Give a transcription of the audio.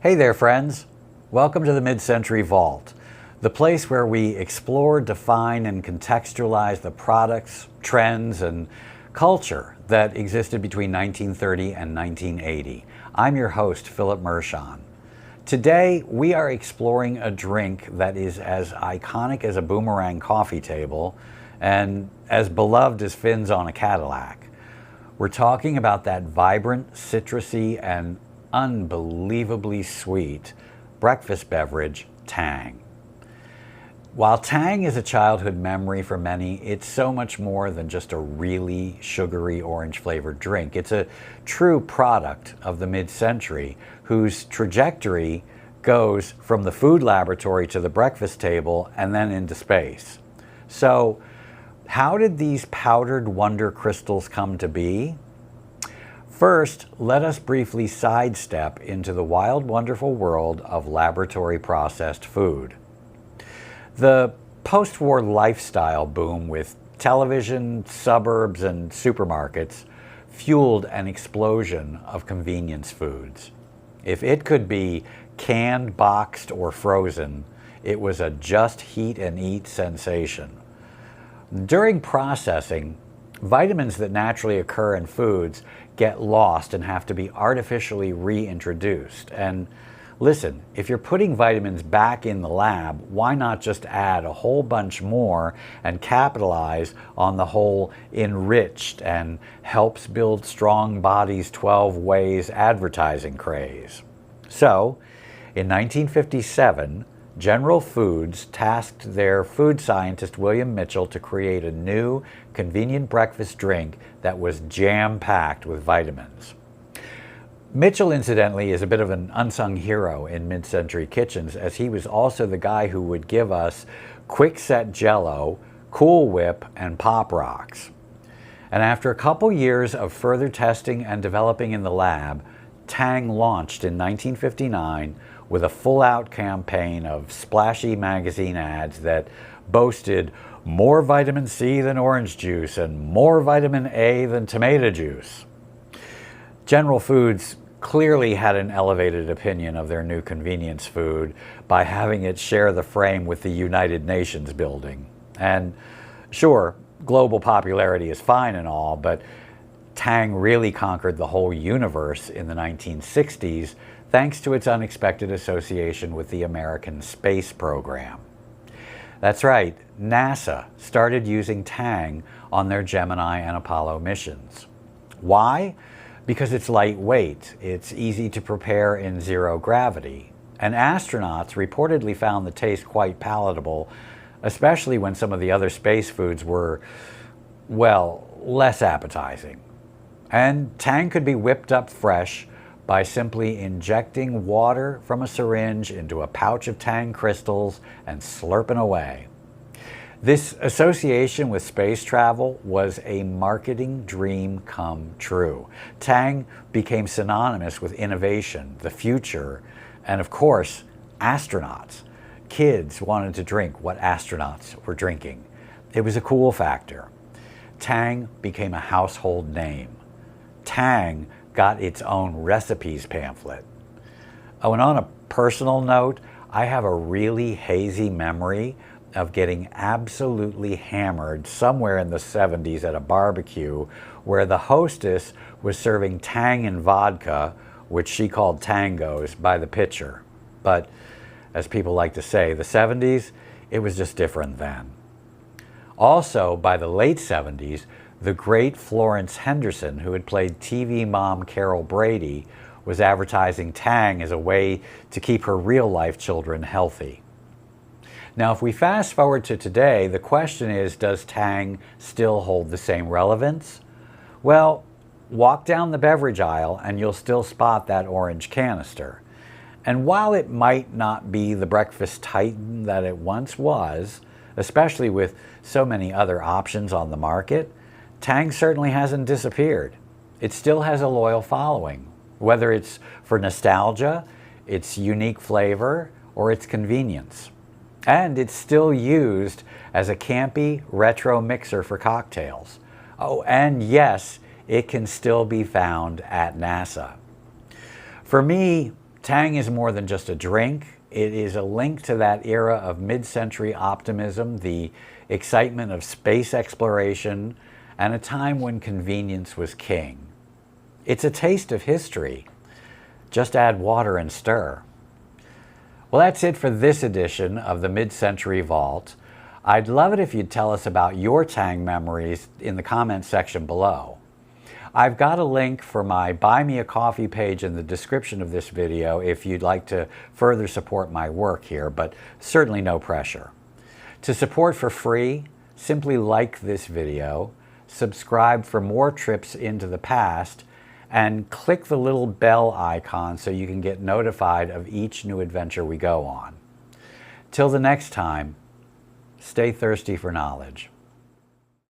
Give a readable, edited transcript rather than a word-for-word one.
Hey there, friends. Welcome to the Mid-Century Vault, the place where we explore, define, and contextualize the products, trends, and culture that existed between 1930 and 1980. I'm your host, Philip Mershon. Today, we are exploring a drink that is as iconic as a boomerang coffee table and as beloved as fins on a Cadillac. We're talking about that vibrant, citrusy, and unbelievably sweet breakfast beverage, Tang. While Tang is a childhood memory for many, it's so much more than just a really sugary orange-flavored drink. It's a true product of the mid-century whose trajectory goes from the food laboratory to the breakfast table and then into space. So, how did these powdered wonder crystals come to be? First, let us briefly sidestep into the wild, wonderful world of laboratory processed food. The post-war lifestyle boom with television, suburbs, and supermarkets fueled an explosion of convenience foods. If it could be canned, boxed, or frozen, it was a just heat and eat sensation. During processing, vitamins that naturally occur in foods get lost and have to be artificially reintroduced. And listen, if you're putting vitamins back in the lab, why not just add a whole bunch more and capitalize on the whole enriched and helps build strong bodies 12 ways advertising craze? So, in 1957, General Foods tasked their food scientist William Mitchell to create a new, convenient breakfast drink that was jam-packed with vitamins. Mitchell, incidentally, is a bit of an unsung hero in mid-century kitchens, as he was also the guy who would give us quick-set Jello, Cool Whip, and Pop Rocks. And after a couple years of further testing and developing in the lab, Tang launched in 1959 with a full-out campaign of splashy magazine ads that boasted more vitamin C than orange juice and more vitamin A than tomato juice. General Foods clearly had an elevated opinion of their new convenience food by having it share the frame with the United Nations building. And sure, global popularity is fine and all, but Tang really conquered the whole universe in the 1960s thanks to its unexpected association with the American space program. That's right, NASA started using Tang on their Gemini and Apollo missions. Why? Because it's lightweight, it's easy to prepare in zero gravity, and astronauts reportedly found the taste quite palatable, especially when some of the other space foods were, well, less appetizing. And Tang could be whipped up fresh by simply injecting water from a syringe into a pouch of Tang crystals and slurping away. This association with space travel was a marketing dream come true. Tang became synonymous with innovation, the future, and of course, astronauts. Kids wanted to drink what astronauts were drinking. It was a cool factor. Tang became a household name. Tang got its own recipes pamphlet. Oh, and on a personal note, I have a really hazy memory of getting absolutely hammered somewhere in the 70s at a barbecue where the hostess was serving Tang and vodka, which she called tangos, by the pitcher. But as people like to say, the 70s, it was just different then. Also, by the late 70s, the great Florence Henderson, who had played TV mom Carol Brady, was advertising Tang as a way to keep her real-life children healthy. Now, if we fast forward to today, the question is, does Tang still hold the same relevance? Well, walk down the beverage aisle and you'll still spot that orange canister. And while it might not be the breakfast titan that it once was, especially with so many other options on the market, Tang certainly hasn't disappeared. It still has a loyal following, whether it's for nostalgia, its unique flavor, or its convenience. And it's still used as a campy retro mixer for cocktails. Oh, and yes, it can still be found at NASA. For me, Tang is more than just a drink. It is a link to that era of mid-century optimism, the excitement of space exploration, and a time when convenience was king. It's a taste of history. Just add water and stir. Well, that's it for this edition of the Mid-Century Vault. I'd love it if you'd tell us about your Tang memories in the comments section below. I've got a link for my Buy Me a Coffee page in the description of this video if you'd like to further support my work here, but certainly no pressure. To support for free, simply like this video, subscribe for more trips into the past, and click the little bell icon so you can get notified of each new adventure we go on. Till the next time, stay thirsty for knowledge.